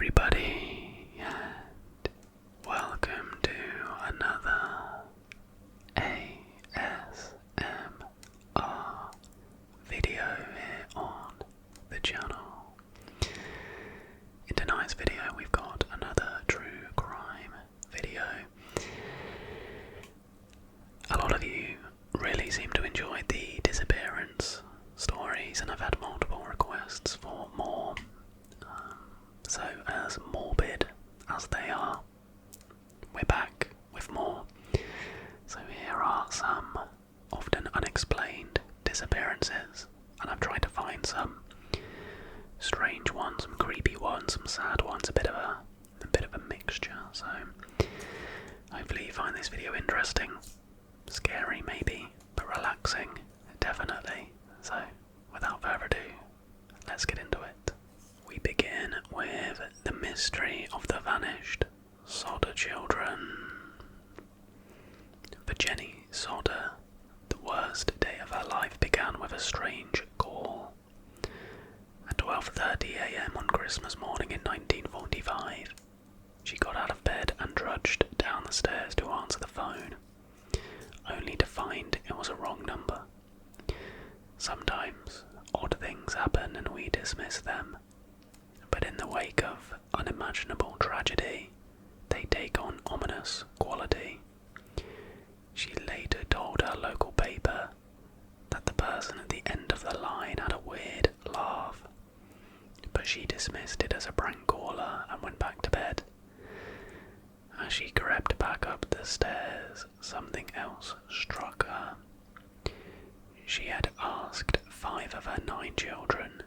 everybody, and welcome to another ASMR video here on the channel. In tonight's video we've got another true crime video. A lot of you really seem to enjoy the disappearance stories, and I've had multiple requests for more. So as morbid as they are, we're back with more. So here are some often unexplained disappearances, and I've tried to find some strange ones, some creepy ones, some sad ones, a bit of a mixture. So hopefully you find this video interesting, scary maybe, but relaxing definitely. So without further ado, let's get into it. We begin with the mystery of the vanished Sodder children. For Jenny Sodder, the worst day of her life began with a strange call. At 12:30 a.m. on Christmas morning in 1945, she got out of bed and trudged down the stairs to answer the phone, only to find it was a wrong number. Sometimes odd things happen and we dismiss them, but in the wake of unimaginable tragedy, they take on ominous quality. She later told her local paper that the person at the end of the line had a weird laugh, but she dismissed it as a prank caller and went back to bed. As she crept back up the stairs, something else struck her. She had asked 5 of her 9 children,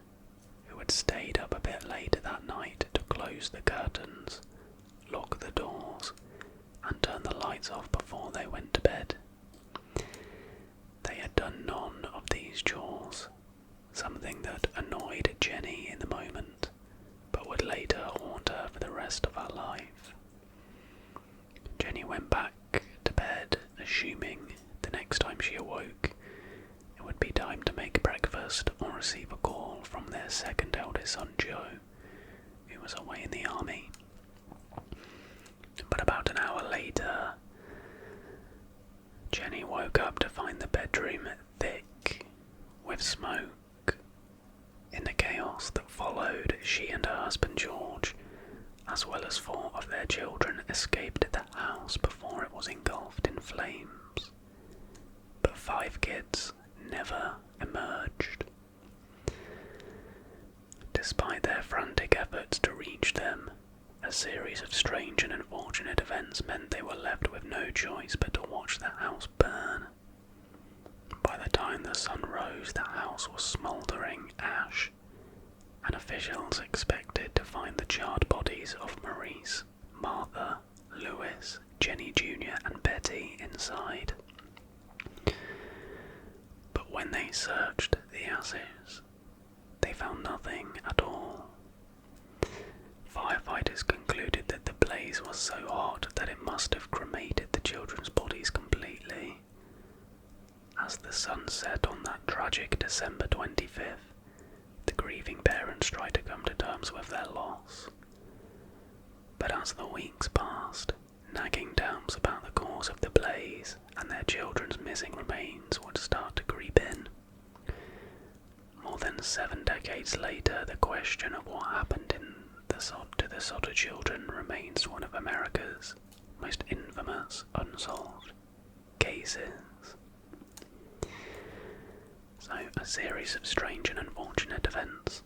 who had stayed up a bit later that night, to close the curtains, lock the doors, and turn the lights off before they went to bed. They had done none of these chores, something that annoyed Jenny in the moment, but would later haunt her for the rest of her life. Jenny went back to bed, assuming the next time she awoke, it would be time to make breakfast or receive a call from their second eldest son Joe, who was away in the army. But about an hour later, Jenny woke up to find the bedroom thick with smoke. In the chaos that followed, she and her husband George, as well as 4 of their children, escaped the house before it was engulfed in flames. But 5 kids never emerged. Despite their frantic efforts to reach them, a series of strange and unfortunate events meant they were left with no choice but to watch the house burn. By the time the sun rose, the house was smouldering ash, and officials expected to find the charred bodies of Maurice, Martha, Louis, Jenny Jr. and Betty inside. But when they searched the ashes, they found nothing at all. Firefighters concluded that the blaze was so hot that it must have cremated the children's bodies completely. As the sun set on that tragic December 25th, the grieving parents tried to come to terms with their loss. But as the weeks passed, nagging doubts about the cause of the blaze and their children's missing remains would start to creep in. More than 7 decades later, the question of what happened to the Sodder children remains one of America's most infamous unsolved cases. So, a series of strange and unfortunate events.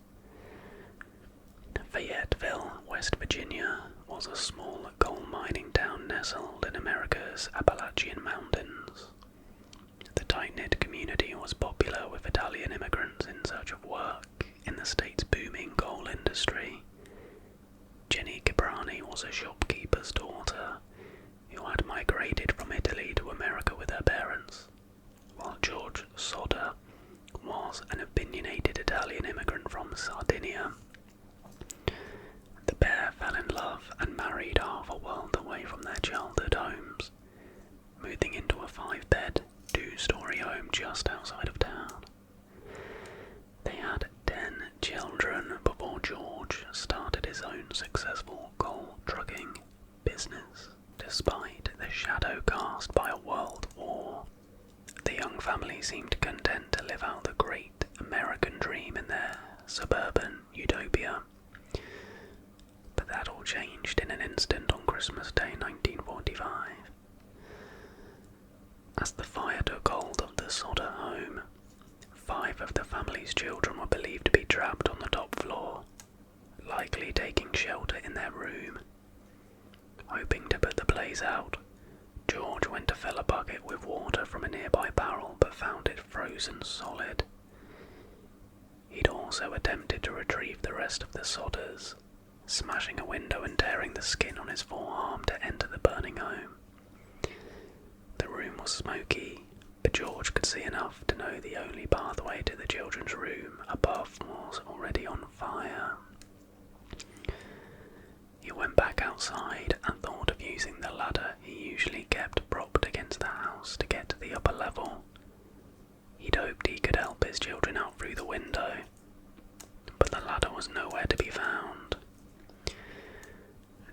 Fayetteville, West Virginia, was a small coal mining town nestled in America's Appalachian Mountains. The tight-knit community was popular with Italian immigrants in search of work in the state's booming coal industry. Jenny Cabrani was a shopkeeper's daughter who had migrated from Italy to America with her parents, while George Sodder was an opinionated Italian immigrant from Sardinia. The pair fell in love and married half a world away from their childhood homes, moving into a 5-bed, 2-story home just outside of town. They had 10 children before George started his his own successful coal trucking business. Despite the shadow cast by a world war, the young family seemed content to live out the great American dream in their suburban utopia. But that all changed in an instant on Christmas Day 1945. As the fire took hold of the Sodder home, 5 of the family's children were believed to be trapped on the top floor, likely taking shelter in their room. Hoping to put the blaze out, George went to fill a bucket with water from a nearby barrel but found it frozen solid. He'd also attempted to retrieve the rest of the Sodders, smashing a window and tearing the skin on his forearm to enter the burning home. The room was smoky, but George could see enough to know the only pathway to the children's room above was already on fire. He went back outside and thought of using the ladder he usually kept propped against the house to get to the upper level. He'd hoped he could help his children out through the window, but the ladder was nowhere to be found.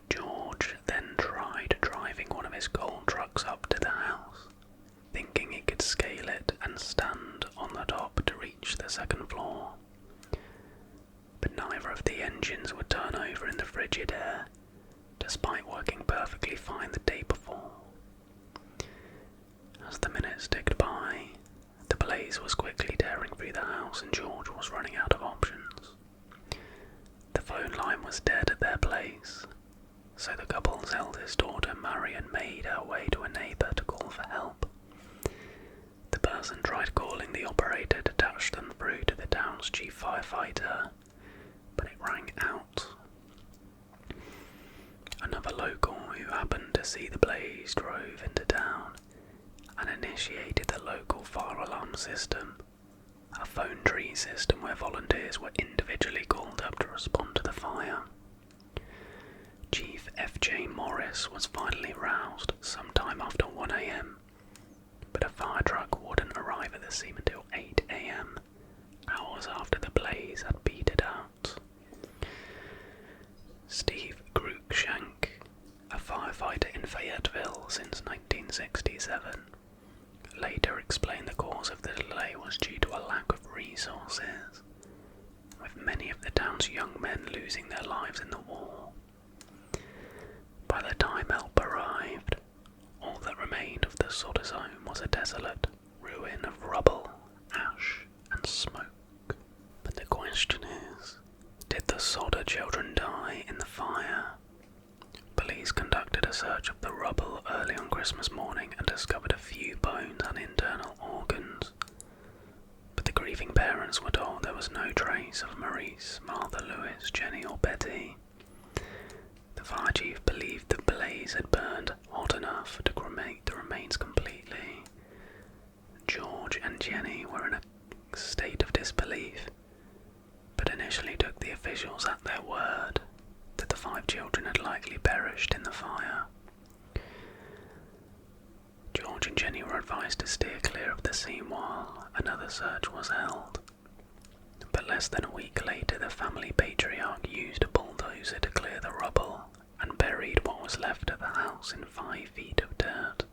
George then tried driving one of his coal trucks up to the house, thinking he could scale it and stand on the top to reach the second floor. But neither of the engines would turn over in the frigid air, despite working perfectly fine the day before. As the minutes ticked by, the blaze was quickly tearing through the house and George was running out of options. The phone line was dead at their place, so the couple's eldest daughter Marion made her way to a neighbour to call for help. The person tried calling the operator to dash them through to the town's chief firefighter, but it rang out. Another local who happened to see the blaze drove into town and initiated the local fire alarm system, a phone tree system where volunteers were individually called up to respond to the fire. Chief F.J. Morris was finally roused sometime after 1 a.m, but a fire truck wouldn't arrive at the scene until 8 a.m, hours after the blaze had petered out. Steve Cruikshank, a firefighter in Fayetteville since 1967, later explained the cause of the delay was due to a lack of resources, with many of the town's young men losing their lives in the war. By the time help arrived, all that remained of the Sodders' home was a desolate ruin of rubble, ash, and smoke. But the question is, did the Sodder children die in the fire? Police conducted a search of the rubble early on Christmas morning and discovered a few bones and internal organs. But the grieving parents were told there was no trace of Maurice, Martha, Louis, Jenny, or Betty. The fire chief believed the blaze had burned hot enough to cremate the remains completely. George and Jenny were in a state of disbelief, but initially took the officials at their word that the 5 children had likely perished in the fire. George and Jenny were advised to steer clear of the scene while another search was held. But less than a week later, the family patriarch used a bulldozer to clear the rubble and buried what was left of the house in 5 feet of dirt.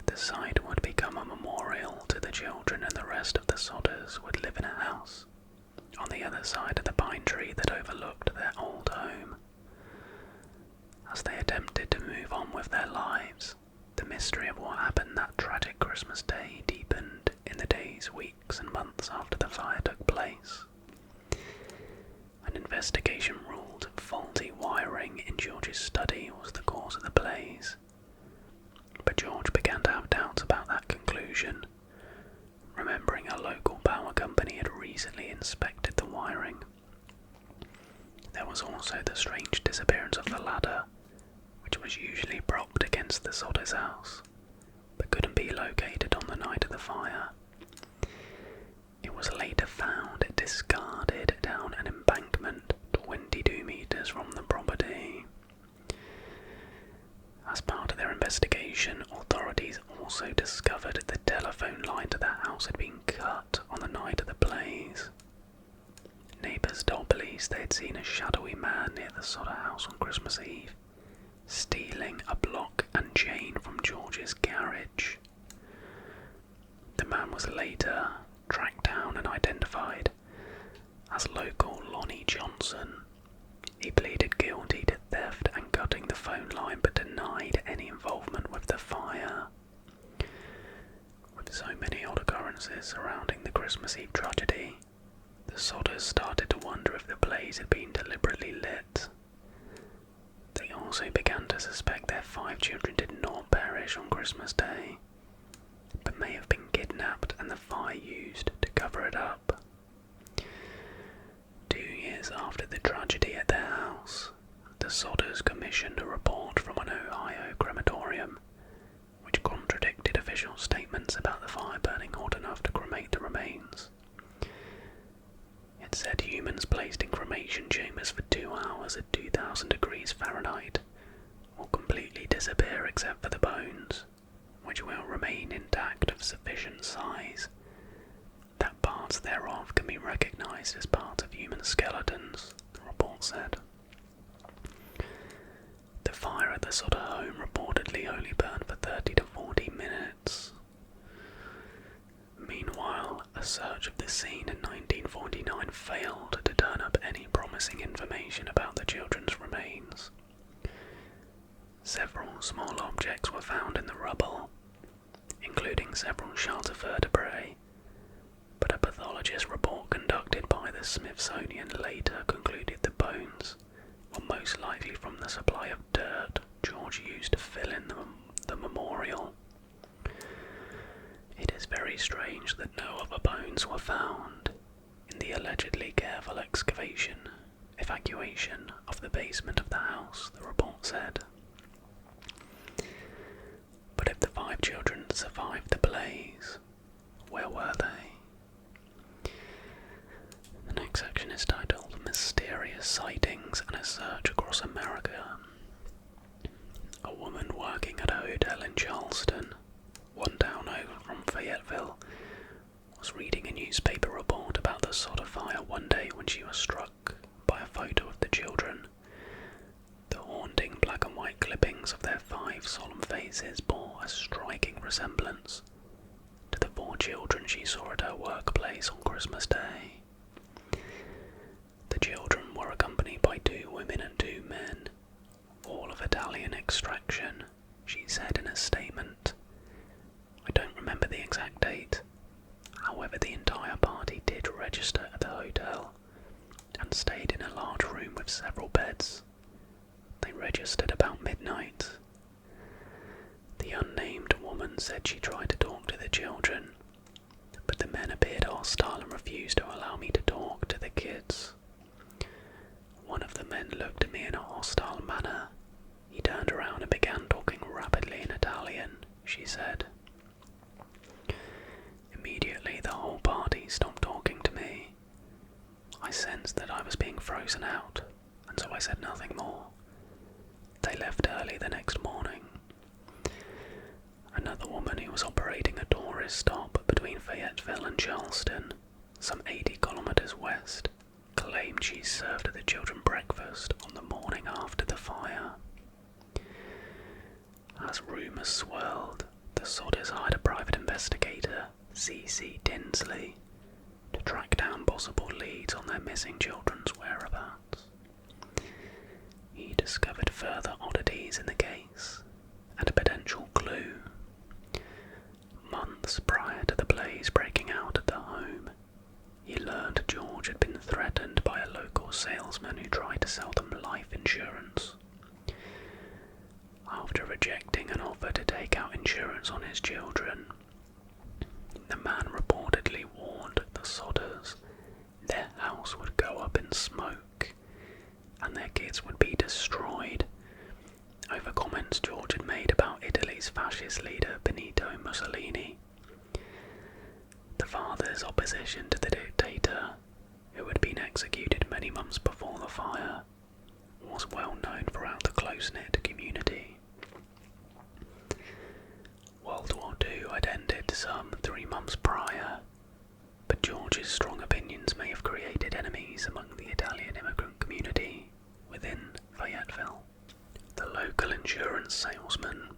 The site would become a memorial to the children, and the rest of the Sodders would live in a house on the other side of the pine tree that overlooked their old home. As they attempted to move on with their lives, the mystery of what happened that tragic Christmas day deepened in the days, weeks, and months after the fire took place. An investigation ruled faulty wiring in George's study was the cause of the blaze, but George began to have doubts about that conclusion, remembering a local power company had recently inspected the wiring. There was also the strange disappearance of the ladder, which was usually propped against the Sodder's house, but couldn't be located on the night of the fire. It was later found discarded down an embankment 22 meters from the property. As part of their investigation, authorities also discovered the telephone line to the house had been cut on the night of the blaze. Neighbours Kremers told police they had seen a shadowy man near the Sodder house on Christmas Eve, stealing a block and chain from George's garage. The man was later tracked down and identified as local Lonnie Johnson. He pleaded guilty to theft and cutting the phone line, but denied any involvement with the fire. With so many odd occurrences surrounding the Christmas Eve tragedy, the Sodders started to wonder if the blaze had been deliberately lit. They also began to suspect their 5 children did not perish on Christmas Day, but may have been kidnapped and the fire used to cover it up. 2 years after the tragedy at their house, the Sodders commissioned a report from an Ohio crematorium, which contradicted official statements about the fire burning hot enough to cremate the remains. It said humans placed in cremation chambers for 2 hours at 2000 degrees Fahrenheit will completely disappear except for the bones, which will remain intact of sufficient size that parts thereof can be recognized as parts of human skeletons, the report said. The fire at the Sodder home reportedly only burned for 30 to 40 minutes. Meanwhile, a search of the scene in 1949 failed to turn up any promising information about the children's remains. Several small objects were found in the rubble, including several shelter vertebrae, but a pathologist report conducted by the Smithsonian later concluded the bones were most likely from the supply of dirt George used to fill in the memorial. It is very strange that no other bones were found in the allegedly careful evacuation of the basement of the house, the report said. But if the 5 children survived the blaze, where were they? The next section is titled Mysterious Sightings and a Search Across America. A woman working at a hotel in Charleston, 1 town over from Fayetteville, was reading a newspaper report about the Sodder fire one day when she was struck by a photo of the children. The haunting black and white clippings of their 5 solemn faces bore a striking resemblance to the 4 children she saw at her workplace on Christmas Day. The children were accompanied by 2 women and 2 men, all of Italian extraction, she said in a statement. I don't remember the exact date. However, the entire party did register at the hotel and stayed in a large room with several beds. They registered about midnight. The unnamed woman said she tried to talk to the children, but the men appeared hostile and refused to allow me to talk to the kids. One of the men looked at me in a hostile manner. He turned around and began talking rapidly in Italian, she said. Immediately, the whole party stopped talking to me. I sensed that I was being frozen out, and so I said nothing more. They left early the next morning. Another woman who was operating a tourist stop between Fayetteville and Charleston, some 80 kilometers west, claimed she served the children breakfast on the morning after the fire. As rumours swirled, the Sodders hired a private investigator, C.C. Tinsley, to track down possible leads on their missing children's whereabouts. He discovered further oddities in the case and a potential clue. Months prior to the blaze breaking out at the home, he learned George had been threatened by a local salesman who tried to sell them life insurance. After rejecting an offer to take out insurance on his children, the man reportedly warned the Sodders their house would go up in smoke and their kids would be destroyed over comments George had made about Italy's fascist leader Benito Mussolini. The father's opposition to the dictator, who had been executed many months before the fire, was well known throughout the close-knit community. World War II had ended some 3 months prior, but George's strong opinions may have created enemies among the insurance salesman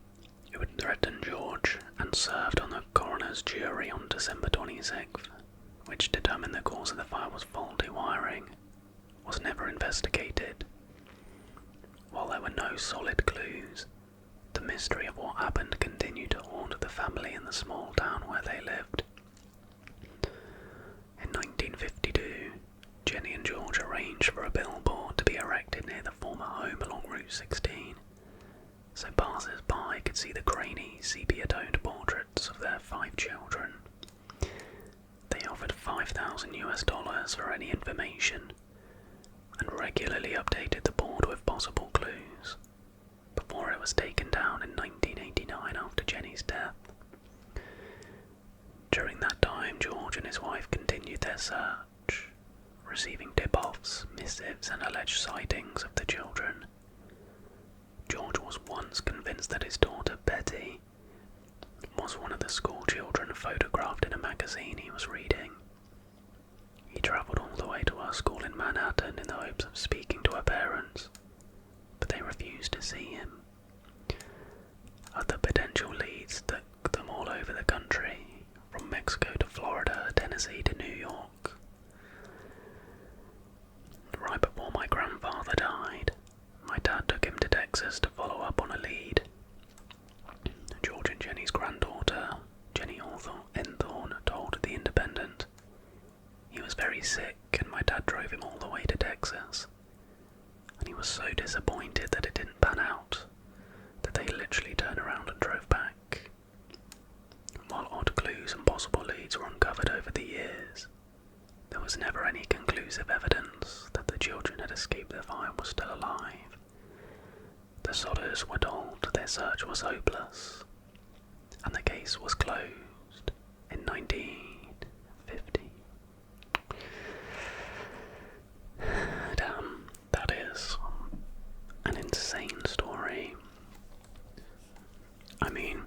who had threatened George and served on the coroner's jury on December 26th, which determined the cause of the fire was faulty wiring, was never investigated. While there were no solid clues, the mystery of what happened continued to haunt the family in the small town where they lived. In 1952, Jenny and George arranged for a billboard to be erected near the former home along Route 16, so passers-by could see the grainy, sepia-toned portraits of their 5 children. They offered $5,000 for any information, and regularly updated the board with possible clues, before it was taken down in 1989 after Jenny's death. During that time, George and his wife continued their search, receiving tip-offs, missives, and alleged sightings of the children. George was once convinced that his daughter, Betty, was one of the school children photographed in a magazine he was reading. He travelled all the way to her school in Manhattan in the hopes of speaking to her parents, but they refused to see him. Other potential leads took them all over the country, from Mexico to Florida, Tennessee to New York. Right before my grandfather died, my dad took him to Texas to follow up on a lead. George and Jenny's granddaughter, Jenny Enthorne, told The Independent, "He was very sick and my dad drove him all the way to Texas. And he was so disappointed that it didn't pan out, that they literally turned around and drove back." While odd clues and possible leads were uncovered over the years, there was never any conclusive evidence that the children had escaped the fire and were still alive. The Sodders were told their search was hopeless, and the case was closed in 1950. Damn, that is an insane story. I mean,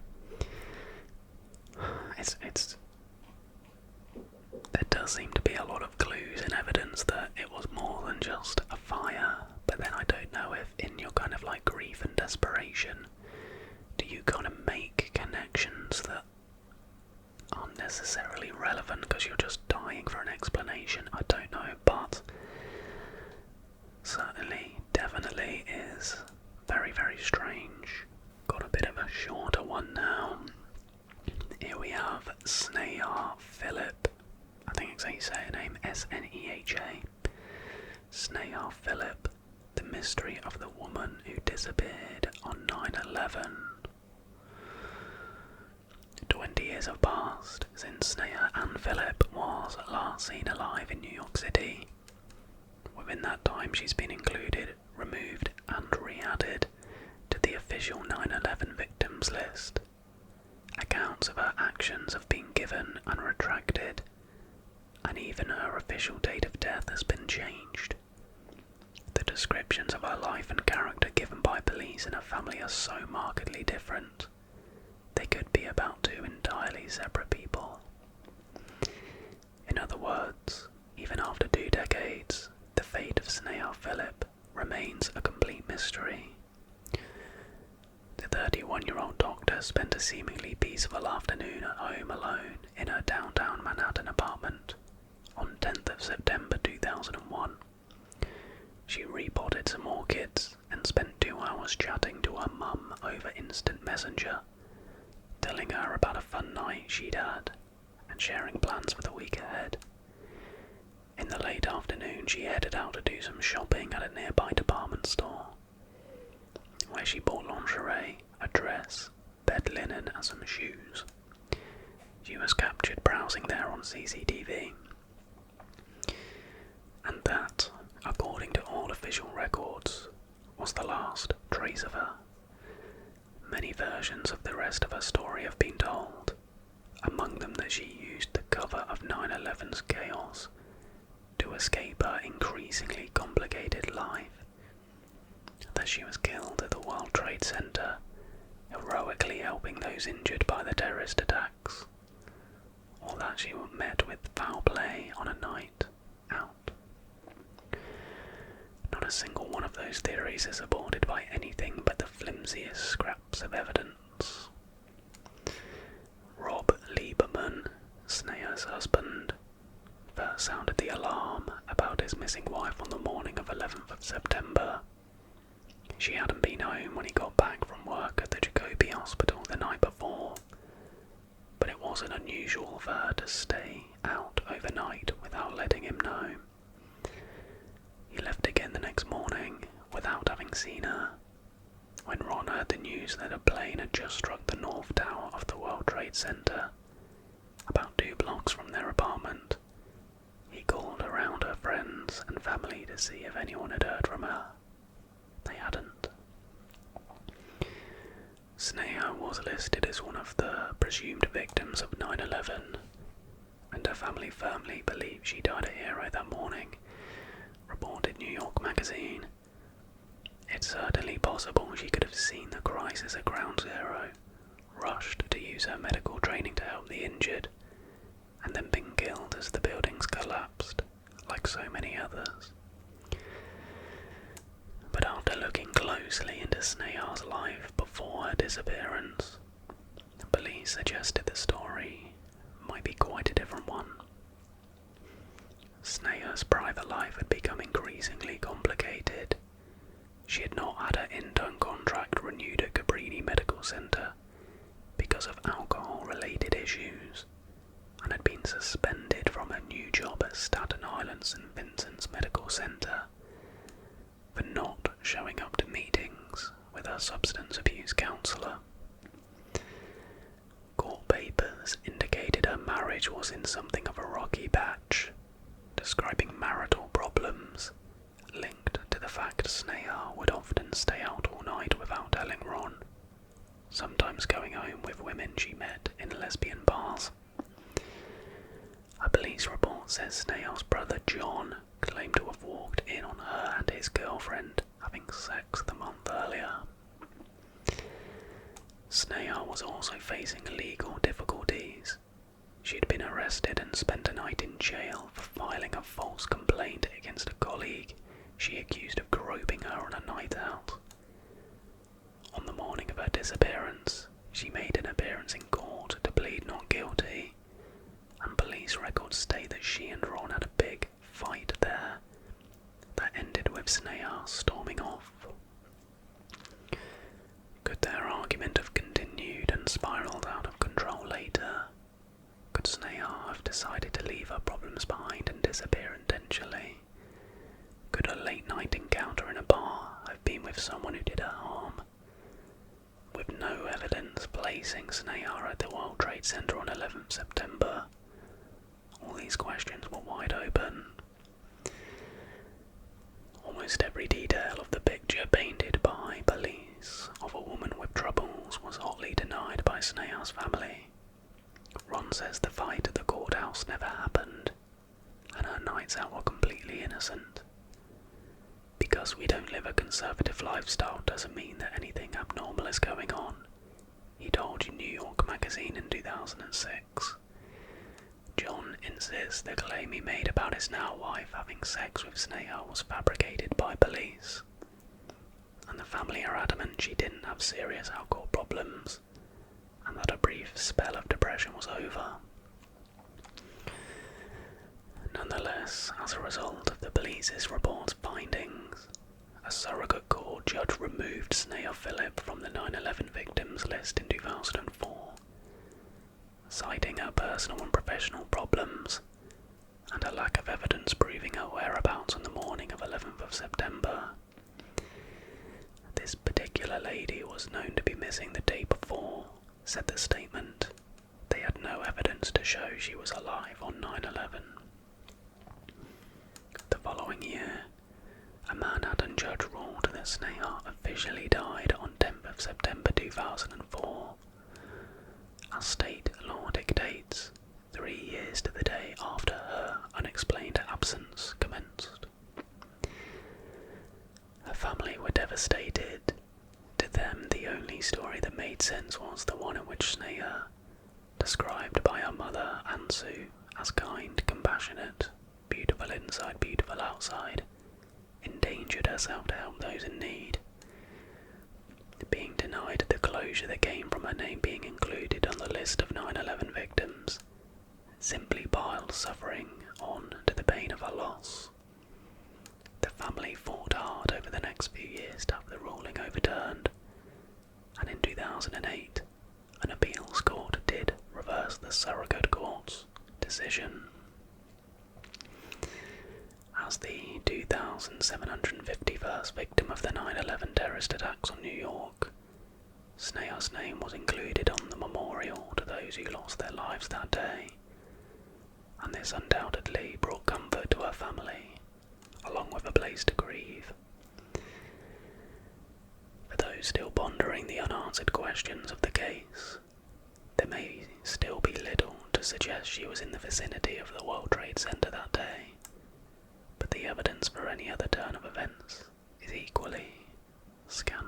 there does seem to be a lot of clues and evidence that it was more than just a fire, but then I don't know if in your kind of like grief and desperation, do you kind of make connections that aren't necessarily relevant because you're just dying for an explanation? I don't know, but certainly, definitely is very, very strange. Got a bit of a shorter one now. Here we have Sneha Philip. I think it's how you say her name, Sneha. Sneha Philip, the mystery of the woman who disappeared on 9/11. 20 years have passed since Sneha Ann Philip was last seen alive in New York City. Within that time, she's been included, removed, and re-added to the official 9/11 victims list. Accounts of her actions have been given and retracted, and even her official date of death has been changed. The descriptions of her life and character given by police and her family are so markedly different. They could be about 2 entirely separate people. In other words, even after 2 decades, the fate of Sneha Philip remains a complete mystery. The 31-year-old doctor spent a seemingly peaceful afternoon at home alone in her downtown Manhattan apartment on 10th of September 2001. She repotted some orchids and spent 2 hours chatting to her mum over instant messenger, telling her about a fun night she'd had and sharing plans for the week ahead. In the late afternoon, she headed out to do some shopping at a nearby department store, where she bought lingerie, a dress, bed linen, and some shoes. She was captured browsing there on CCTV. And that, according to all official records, was the last trace of her. Many versions of the rest of her story have been told, among them that she used the cover of 9/11's chaos to escape her increasingly complicated life, that she was killed at the World Trade Center, heroically helping those injured by the terrorist attacks, or that she met with foul play on a night out. Not a single one of those theories is supported by anything but the flimsiest scraps of evidence. Rob Lieberman, Sneha's husband, first sounded the alarm about his missing wife on the morning of 11th of September. She hadn't been home when he got back from work at the Jacobi Hospital the night before, but it wasn't unusual for her to stay out overnight without letting him know. He left again the next morning without having seen her. When Ron heard the news that a plane had just struck the North Tower of the World Trade Center, about 2 blocks from their apartment, he called around her friends and family to see if anyone had heard from her. They hadn't. Sneha was listed as one of the presumed victims of 9/11, and her family firmly believed she died a hero that morning, reported New York Magazine. It's certainly possible she could have seen the crisis at ground zero, rushed to use her medical training to help the injured, and then been killed as the buildings collapsed, like so many others. But after looking closely into Sneha's life before her disappearance, the police suggested the story might be quite a different one. Sneha's private life had become increasingly complicated. She had not had her intern contract renewed at Cabrini Medical Center because of alcohol-related issues, and had been suspended from her new job at Staten Island St. Vincent's Medical Center for not showing up to meetings with her substance abuse counselor. Court papers indicated her marriage was in something of a rocky patch, describing marital problems linked to the fact Sneha would often stay out all night without telling Ron, sometimes going home with women she met in lesbian bars. A police report says Sneha's brother John claimed to have walked in on her and his girlfriend having sex the month earlier. Sneha was also facing legal difficulties. She had been arrested and spent a night in jail for filing a false complaint against a colleague she accused of groping her on a night out. On the morning of her disappearance, she made an appearance in court to plead not guilty, and police records state that she and Ron had a big fight there that ended with Sneha storming off. Could their argument have continued and spiraled out of control later? Could Sneha have decided to leave her problems behind and disappear intentionally? Could a late-night encounter in a bar have been with someone who did her harm? With no evidence placing Sneha at the World Trade Center on 11th September, all these questions were wide open. Almost every detail of the picture painted by police of a woman with troubles was hotly denied by Sneha's family. Ron says the fight at the courthouse never happened, and her nights out were completely innocent. Because we don't live a conservative lifestyle doesn't mean that anything abnormal is going on, he told New York Magazine in 2006. John insists the claim he made about his now-wife having sex with Sneha was fabricated by police, and the family are adamant she didn't have serious alcohol problems, and that a brief spell of depression was over. Nonetheless, as a result of the police's report's findings, a surrogate court judge removed Sneha Philip from the 9/11 victims list in 2004, citing her personal and professional problems and a lack of evidence proving her whereabouts on the morning of 11th of September. This particular lady was known to be missing the day before, said the statement. They had no evidence to show she was alive on 9/11. The following year, a Manhattan judge ruled that Sneha officially died on 10th of September 2004. As state law dictates, 3 years to the day after her unexplained absence commenced. Her family were devastated. To them, the only story that made sense was the one in which Sneha, described by her mother Ansu as kind, compassionate, beautiful inside, beautiful outside, endangered her herself to help those in need. Being denied the closure that came from her name being included on the list of 9/11 victims simply piled suffering on to the pain of her loss. The family fought hard over the next few years to have the ruling overturned, and in 2008, an appeals court did reverse the surrogate court's decision. As the 2,751st victim of the 9/11 terrorist attacks on New York, Sneha's name was included on the memorial to those who lost their lives that day, and this undoubtedly brought comfort to her family, along with a place to grieve. For those still pondering the unanswered questions of the case, there may still be little to suggest she was in the vicinity of the World Trade Center that day, but the evidence for any other turn of events is equally scant.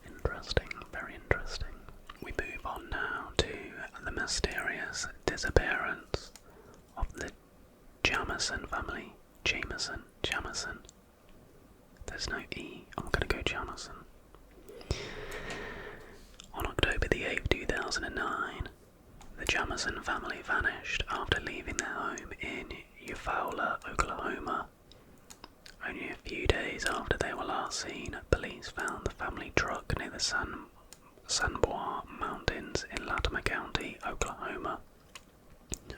Interesting, very interesting. We move on now to the mysterious disappearance of the Jamison family. Jamison. There's no E, I'm gonna go Jamison. On October the 8th, 2009, the Jamison family vanished after leaving their home in Eufaula, Oklahoma. Only a few days after they were last seen, police found the family truck near the San Bois Mountains in Latimer County, Oklahoma.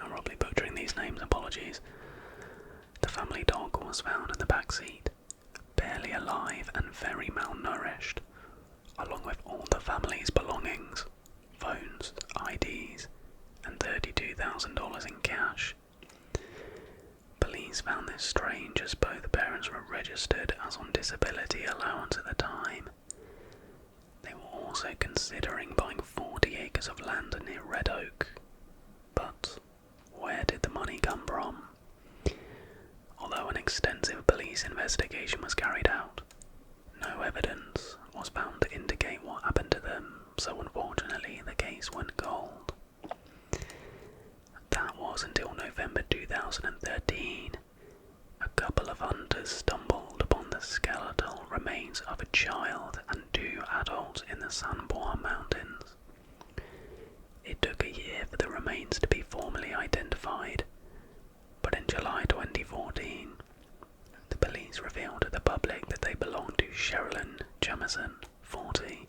I'm probably butchering these names, apologies. The family dog was found in the back seat, barely alive and very malnourished, along with all the family's belongings, phones, IDs, and $32,000 in cash. Police found this strange as both parents were registered as on disability allowance at the time. They were also considering buying 40 acres of land near Red Oak. But where did the money come from? Although an extensive police investigation was carried out, no evidence was found to indicate what happened to them, so unfortunately the case went cold. That was until November 2013. A couple of hunters stumbled upon the skeletal remains of a child and 2 adults in the San Bois Mountains. It took a year for the remains to be formally identified, but in July 2014, the police revealed to the public that they belonged to Sherilyn Jamison, 40,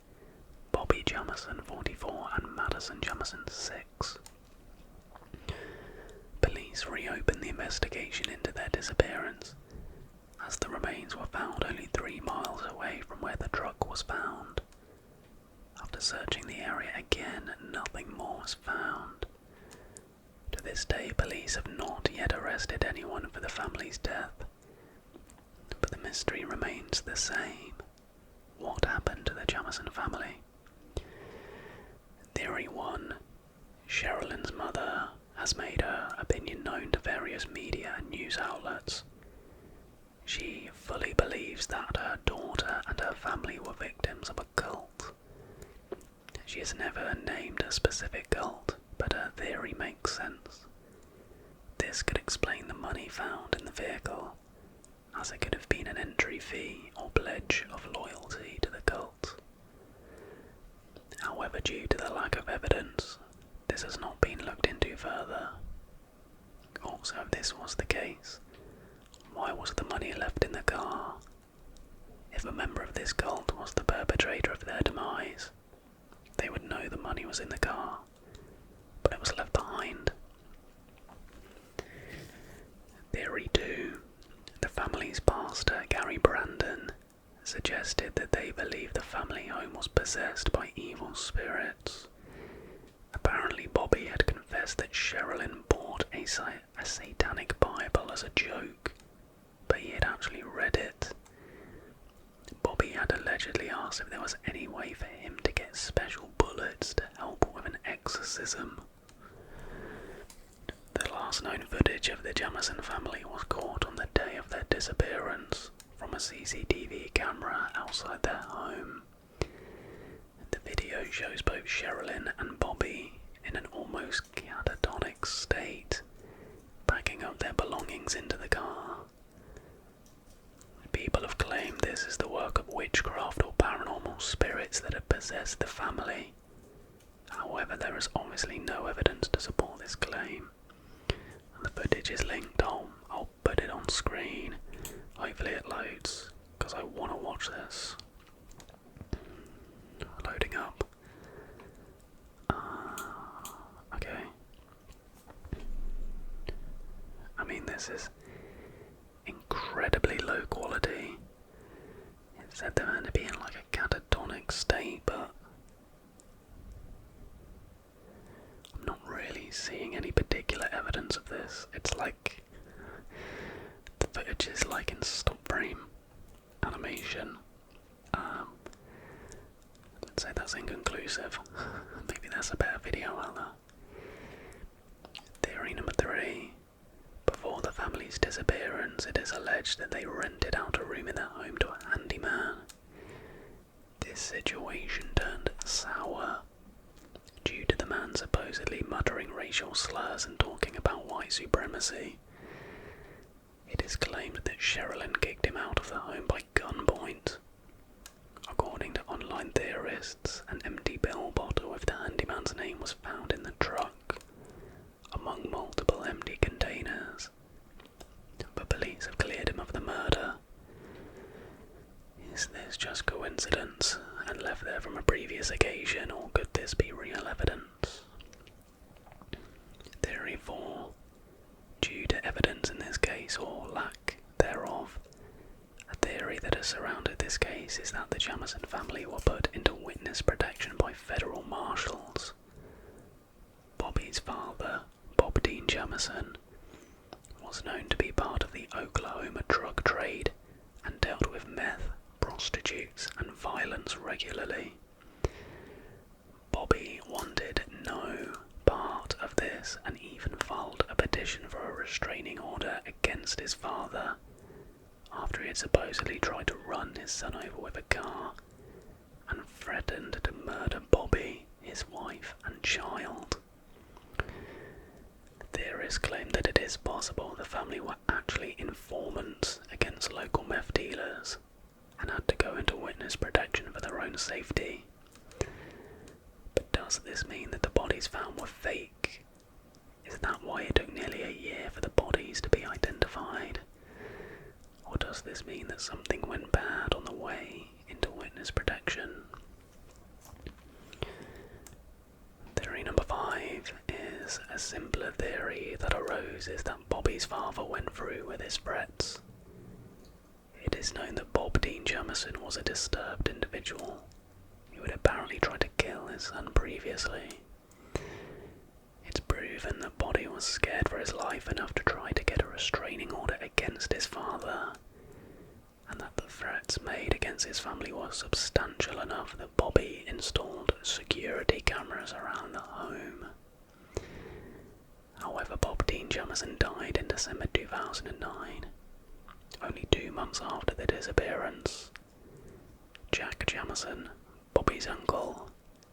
Bobby Jamison, 44, and Madison Jamison, 6. Police reopened the investigation into their disappearance, as the remains were found only 3 miles away from where the truck was found. After searching the area again, nothing more was found. To this day, police have not yet arrested anyone for the family's death, but the mystery remains the same. What happened to the Jamison family? Theory 1. Sherilyn's mother has made her opinion known to various media and news outlets. She fully believes that her daughter and her family were victims of a cult. She has never named a specific cult, but her theory makes sense. This could explain the money found in the vehicle, as it could have been an entry fee or pledge of loyalty to the cult. However, due to the lack of evidence, this has not been looked into further. Also, if this was the case, why was the money left in the car? If a member of this cult was the perpetrator of their demise, they would know the money was in the car, but it was left behind. Theory 2. The family's pastor, Gary Brandon, suggested that they believe the family home was possessed by evil spirits. Apparently, Bobby had confessed that Sherilyn bought a satanic Bible as a joke, but he had actually read it. Bobby had allegedly asked if there was any way for him to get special bullets to help with an exorcism. The last known footage of the Jamison family was caught on the day of their disappearance from a CCTV camera outside their home. The video shows both Sherilyn and Bobby in an almost catatonic state, packing up their belongings into the car. people have claimed this is the work of witchcraft or paranormal spirits that have possessed the family. However, there is obviously no evidence to support this claim. And the footage is linked. I'll put it on screen. Hopefully it loads, because I want to watch this. Loading up. Okay. I mean, this is incredibly low quality. It said they're meant to be in like a catatonic state, but I'm not really seeing any particular evidence of this. It's like the footage is like in stop frame animation. Let's say that's inconclusive. Maybe there's a better video out there. Theory number 3. Before the family's disappearance, it is alleged that they rented out a room in their home to a handyman. This situation turned sour due to the man supposedly muttering racial slurs and talking about white supremacy. It is claimed that Sherilyn kicked him out of the home by gunpoint. According to online theorists, an empty pill bottle with the handyman's name was found in the truck, among multiple empty containers. But police have cleared him of the murder. Is this just coincidence and left there from a previous occasion, or could this be real evidence? Theory 4. Due to evidence in this case, or lack thereof, a theory that has surrounded this case is that the Jamison family were put into witness protection by federal marshals. Bobby's father, Bob Dean Jamison, was known to be part of the Oklahoma drug trade and dealt with meth, prostitutes, and violence regularly. Bobby wanted no part of this and even filed a petition for a restraining order against his father after he had supposedly tried to run his son over with a car and threatened to murder Bobby, his wife, and child. Theorists claim that it is possible the family were actually informants against local meth dealers and had to go into witness protection for their own safety. But does this mean that the bodies found were fake? Is that why it took nearly a year for the bodies to be identified? Or does this mean that something went bad on the way into witness protection? Theory number 5 is a simpler theory that arose is that Bobby's father went through with his threats. It is known that Bob Dean Jamison was a disturbed individual who had apparently tried to kill his son previously. It's proven that Bobby was scared for his life enough to try to get a restraining order against his father, and that the threats made against his family were substantial enough that Bobby installed security cameras around the home. However, Bob Dean Jamison died in December 2009, only 2 months after the disappearance. Jack Jamison, Bobby's uncle,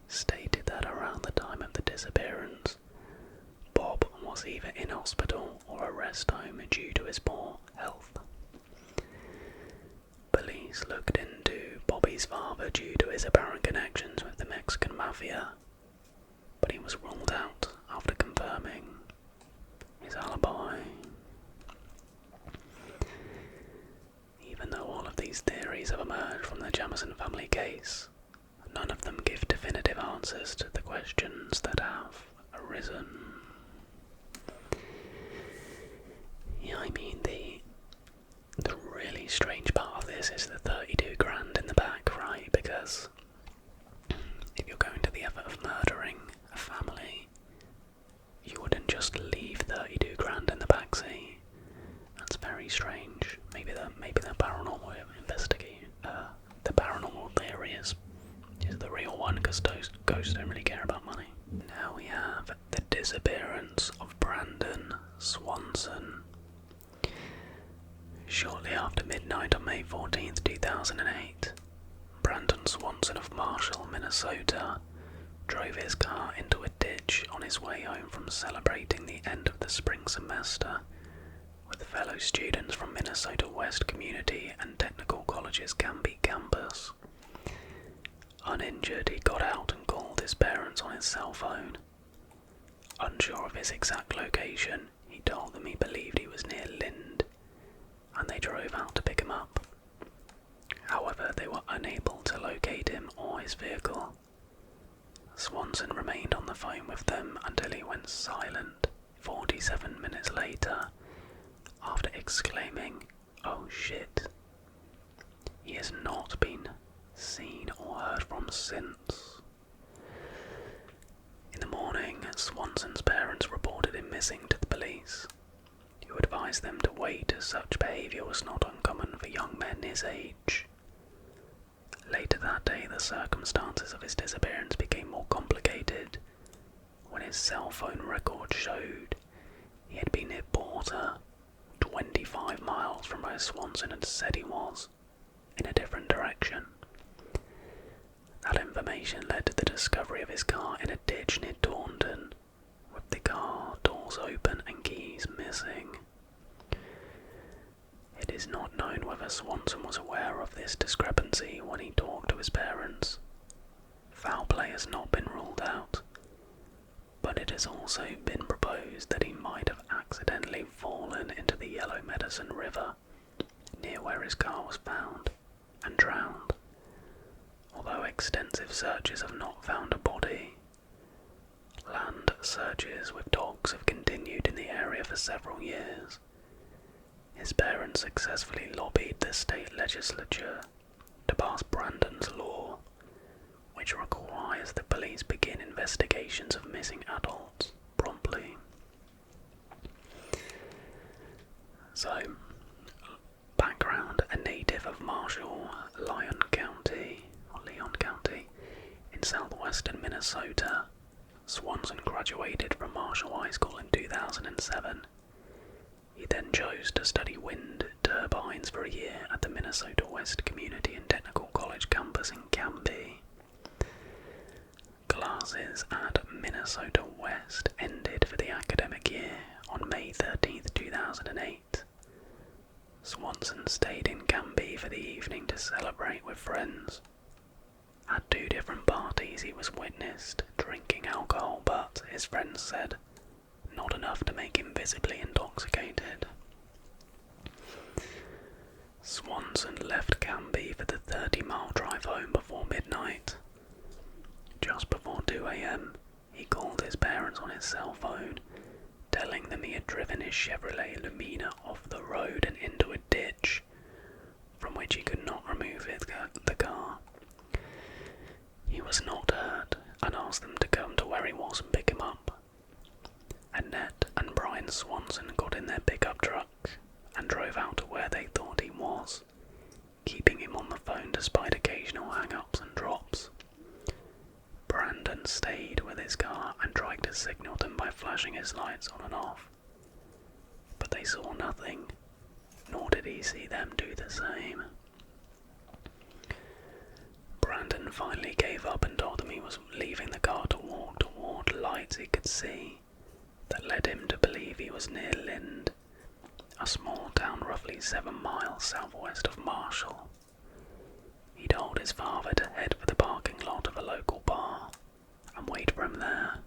stated that around the time of the disappearance, Bob was either in hospital or a rest home due to his poor health. Police looked into Bobby's father due to his apparent connections with the Mexican mafia, but he was ruled out after confirming his alibi. Even though all of these theories have emerged from the Jamison family case, none of them give definitive answers to the questions that have arisen. Yeah, I mean, the really strange part of this is the 32 grand in the back, right? Because if you're going to the effort of murdering a family, you wouldn't just leave 32 grand in the backseat. That's very strange. Maybe the paranormal investigate, the paranormal theory is the real one, because ghosts don't really care about money. Now we have the disappearance of Brandon Swanson. Shortly after midnight on May 14th, 2008, Brandon Swanson of Marshall, Minnesota, drove his car into a ditch on his way home from celebrating the end of the spring semester with fellow students from Minnesota West Community and College's Canby campus. Uninjured, he got out and called his parents on his cell phone. Unsure of his exact location, he told them he believed he was near Lind, and they drove out to pick him up. However, they were unable to locate him or his vehicle. Swanson remained on the phone with them until he went silent 47 minutes later, after exclaiming, "Oh shit." He has not been seen or heard from since. In the morning, Swanson's parents reported him missing to the police, who advised them to wait as such behaviour was not uncommon for young men his age. Later that day, the circumstances of his disappearance became more complicated when his cell phone record showed he had been near Porter, 25 miles from where Swanson had said he was, in a different direction. That information led to the discovery of his car in a ditch near Taunton, with the car doors open and keys missing. It is not known whether Swanson was aware of this discrepancy when he talked to his parents. Foul play has not been ruled out, but it has also been proposed that he might have accidentally fallen into the Yellow Medicine River, near where his car was found, and drowned. Although extensive searches have not found a body, land searches with dogs have continued in the area for several years. His parents successfully lobbied the state legislature to pass Brandon's Law, which requires the police begin investigations of missing adults promptly. So, background: a native of Marshall, Leon County, in southwestern Minnesota, Swanson graduated from Marshall High School in 2007. He then chose to study wind turbines for a year at the Minnesota West Community and Technical College campus in Canby. Classes at Minnesota West ended for the academic year on May 13, 2008. Swanson stayed in Canby for the evening to celebrate with friends. At 2 different parties he was witnessed drinking alcohol, but his friends said not enough to make him visibly intoxicated. Swanson left Canby for the 30-mile drive home before midnight. Just before 2 a.m, he called his parents on his cell phone, telling them he had driven his Chevrolet Lumina off the road and into a ditch, from which he could not remove the car. He was not hurt and asked them to come to where he was and pick him up. Annette and Brian Swanson got in their pickup truck and drove out to where they thought he was, keeping him on the phone despite occasional hang-ups and drops. Brandon stayed with his car and tried to signal them by flashing his lights on and off, but they saw nothing, nor did he see them do the same. Brandon finally gave up and told them he was leaving the car to walk toward lights he could see that led him to believe he was near Lind, a small town roughly 7 miles southwest of Marshall. He told his father to head for the parking lot of a local bar and wait for him there.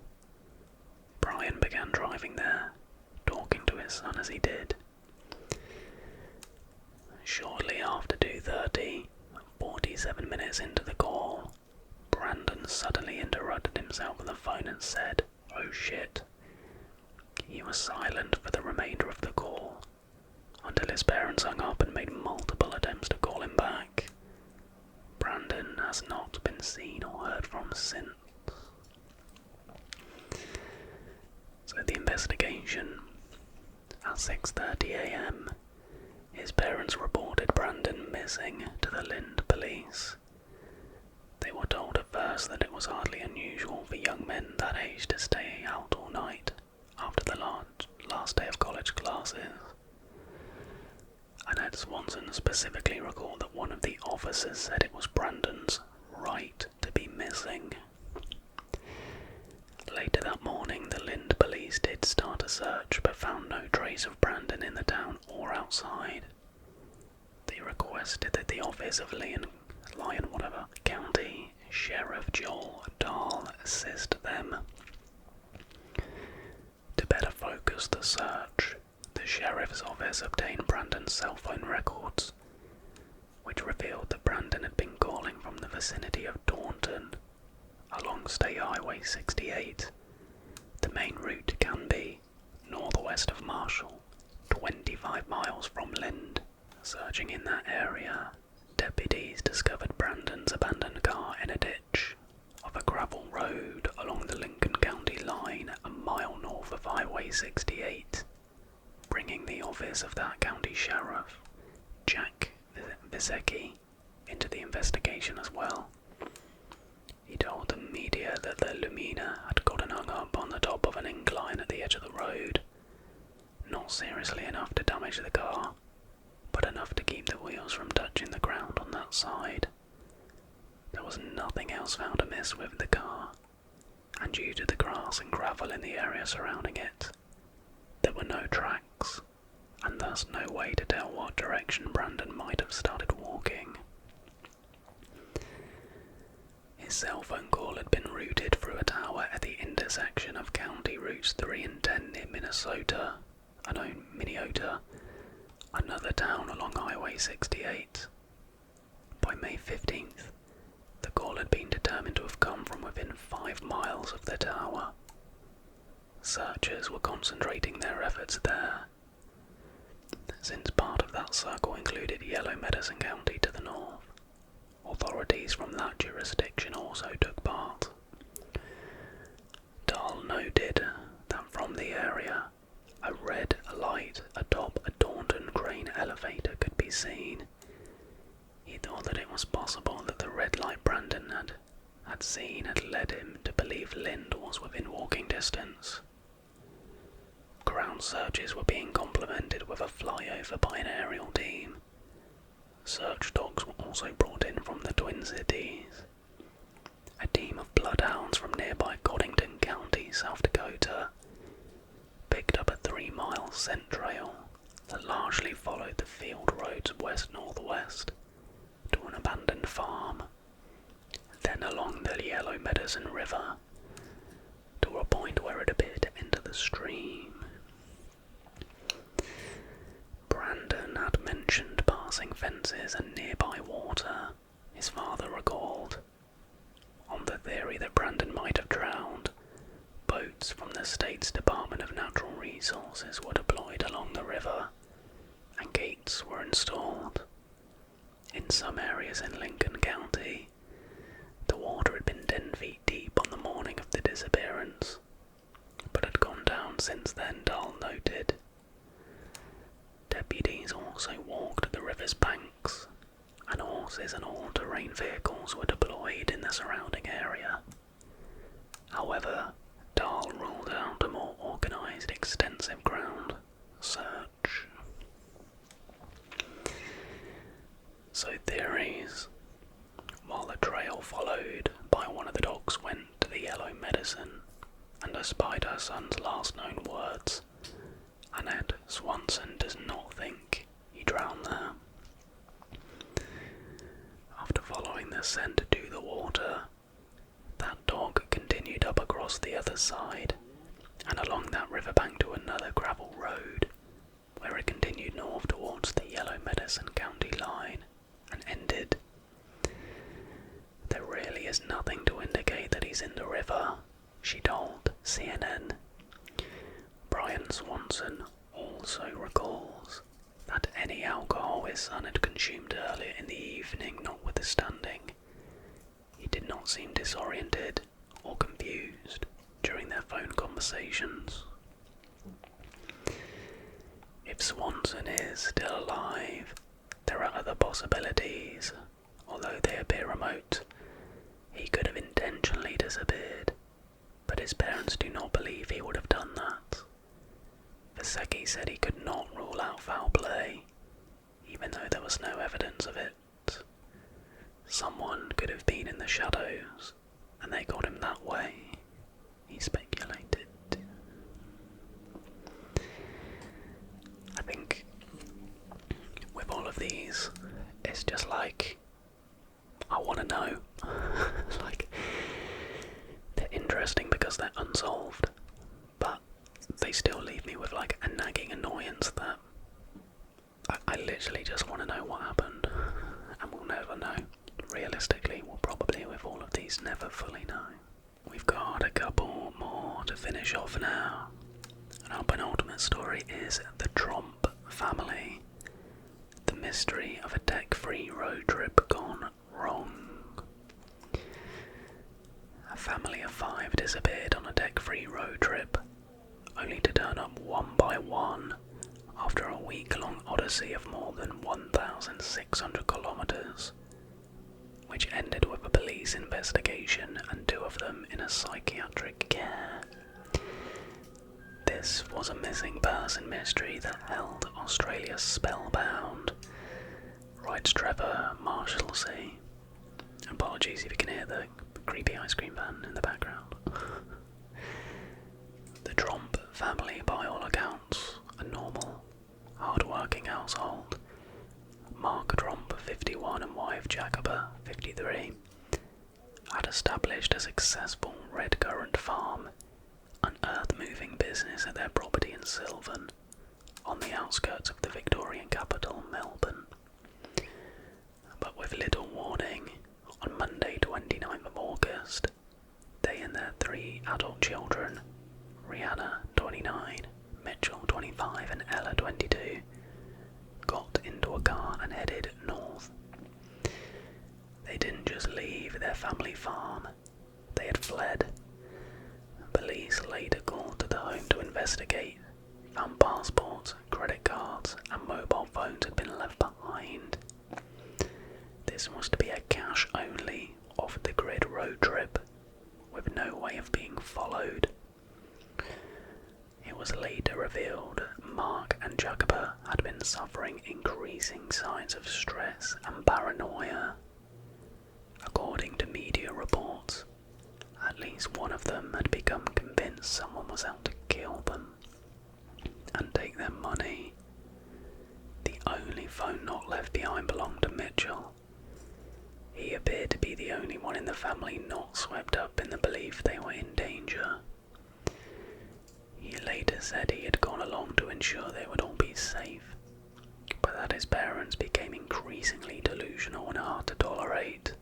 Brian began driving there, talking to his son as he did. Shortly after 2:30, 47 minutes into the call, Brandon suddenly interrupted himself on the phone and said, "Oh shit." He was silent for the remainder of the call, until his parents hung up and made multiple attempts to call him back. Brandon has not been seen or heard from since. So the investigation. At 6:30 a.m, his parents reported Brandon missing to the Lind police. They were told at first that it was hardly unusual for young men that age to stay out all night after the last day of college classes. Annette Swanson specifically recalled that one of the officers said it was Brandon's right to be missing. Later that morning, the Lind police did start a search but found no trace of Brandon in the town or outside. They requested requested that the office of County Sheriff Joel Dahl assist them. To better focus the search, the sheriff's office obtained Brandon's cell phone records, which revealed that Brandon had been calling from the vicinity of Taunton, along State Highway 68. The main route can be northwest of Marshall, 25 miles from Lind. Searching in that area, deputies discovered Brandon's abandoned car in a ditch of a gravel road along the Lincoln County line a mile north of Highway 68, bringing the office of that county sheriff, Jack Visecki, into the investigation as well. He told the media that the Lumina had gotten hung up on the top of an incline at the edge of the road, not seriously enough to damage the car, but enough to keep the wheels from touching the ground on that side. There was nothing else found amiss with the car, and due to the grass and gravel in the area surrounding it, there were no tracks, and thus no way to tell what direction Brandon might have started walking. His cell phone call had been routed through a tower at the intersection of County Routes 3 and 10 near Minneota, another town along Highway 68. By May 15th, the call had been determined to have come from within 5 miles of the tower. Searchers were concentrating their efforts there, since part of that circle included Yellow Medicine County to the north. Authorities from that jurisdiction also took part. Dahl noted that from the area, a red light atop a Taunton crane elevator could be seen. He thought that it was possible that the red light Brandon had seen had led him to believe Lind was within walking distance. Ground searches were being complemented with a flyover by an aerial team. Search dogs were also brought in from the Twin Cities. A team of bloodhounds from nearby Cottington County, South Dakota, picked up a 3-mile scent trail that largely followed the field roads west-northwest to an abandoned farm, then along the Yellow Medicine River to a point where it appeared to enter the stream. Brandon had mentioned passing fences and nearby water, his father recalled. On the theory that Brandon might have drowned, boats from the state's Department of Natural Resources were deployed along the river, and gates were installed. In some areas in Lincoln County, the water had been 10 feet deep on the morning of the disappearance, but had gone down since then, Dahl noted. Deputies also walked the river's banks, and horses and all-terrain vehicles were deployed in the surrounding area. However, Dahl ruled out a more organised, extensive ground search. So theories. While the trail followed by one of the dogs went to the Yellow Medicine, and despite her son's last known words, Annette Swanson does not think he drowned there. After following the scent to the water, that dog continued up across the other side, and along that riverbank to another gravel road, where it continued north towards the Yellow Medicine County line, and ended. There really is nothing to indicate that he's in the river, she told CNN. Brian Swanson also recalls that any alcohol his son had consumed earlier in the evening notwithstanding, he did not seem disoriented or confused during their phone conversations. If Swanson is still alive, there are other possibilities. Although they appear remote, he could have intentionally disappeared, but his parents do not believe he would have done that. Visecki said he could not rule out foul play, even though there was no evidence of it. Someone could have been in the shadows, and they got him that way, he speculated. I think with all of these it's just like, I want to know. Like, they're interesting because they're unsolved, but they still leave me with like a nagging annoyance that I literally just want to know what happened, and we'll never know. Realistically, we'll probably, with all of these, never fully know. We've got a couple more to finish off now, and our penultimate story is the Tromp Family. The mystery of a tech-free road trip gone wrong. A family of 5 disappeared on a tech-free road trip, only to turn up one by one after a week-long odyssey of more than 1,600 kilometers, which ended with a police investigation and 2 of them in a psychiatric care. This was a missing person mystery that held Australia spellbound, writes Trevor Marshalsea. Apologies if you can hear the creepy ice cream van in the background. The Tromp family, by all accounts, a normal, hard-working household. Mark Tromp, 51, and wife Jacoba, 53, had established a successful red currant farm, an earth-moving business at their property in Sylvan, on the outskirts of the Victorian capital, Melbourne. But with little warning, on Monday 29th of August, they and their 3 adult children, Rihanna, 29, Mitchell, 25, and Ella, 22, got into a car and headed north. They didn't just leave their family farm, they had fled. Police later called to the home to investigate, found passports, credit cards, and mobile phones had been left behind. This was to be a cash-only, off-the-grid road trip, with no way of being followed. It was later revealed Mark and Jacoba had been suffering increasing signs of stress and paranoia. According to media reports, at least one of them had become convinced someone was out to kill them and take their money. The only phone not left behind belonged to Mitchell. He appeared to be the only one in the family not swept up in the belief they were in danger. He later said he had gone along to ensure they would all be safe, but that his parents became increasingly delusional and hard to tolerate.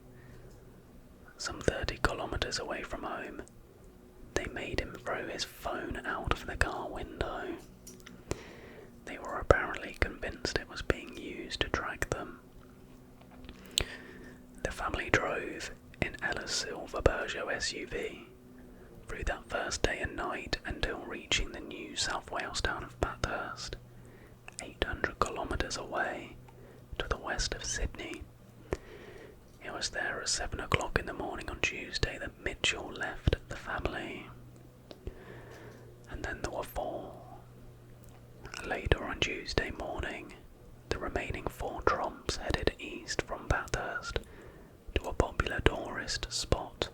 Some 30 kilometers away from home, they made him throw his phone out of the car window. They were apparently convinced it was being used to track them. The family drove in Ella's silver Peugeot SUV through that first day and night until reaching the New South Wales town of Bathurst, 800 kilometres away to the west of Sydney. It was there at 7 o'clock in the morning on Tuesday that Mitchell left the family. And then there were 4. Later on Tuesday morning, the remaining 4 Tromps headed east from Bathurst to a popular tourist spot,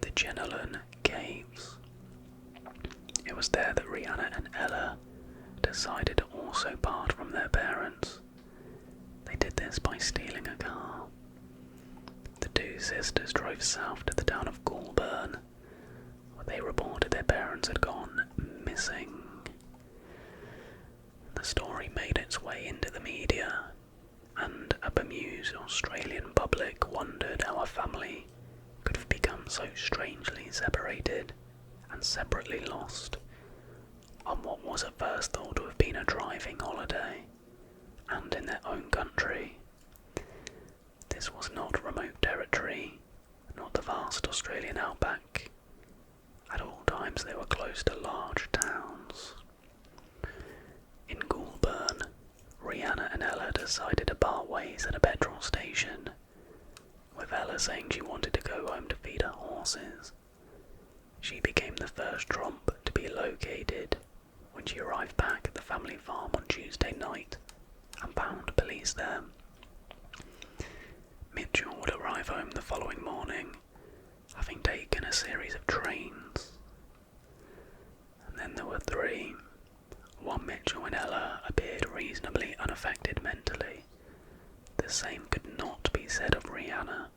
the Jenolan Caves. It was there that Rihanna and Ella decided to also part from their parents. They did this by stealing a car. The 2 sisters drove south to the town of Goulburn, where they reported their parents had gone missing. The story made its way into the media, and a bemused Australian public wondered how a family could have become so strangely separated and separately lost on what was at first thought to have been a driving holiday, and in their own country. This was not remote territory, not the vast Australian outback. At all times they were close to large towns. In Goulburn, Rihanna and Ella decided to part ways at a petrol station, with Ella saying she wanted to go home to feed her horses. She became the first Tromp to be located when she arrived back at the family farm on Tuesday night and found police there. Mitchell would arrive home the following morning, having taken a series of trains. And then there were 3. While Mitchell and Ella appeared reasonably unaffected mentally, the The same could not be said of Rihanna.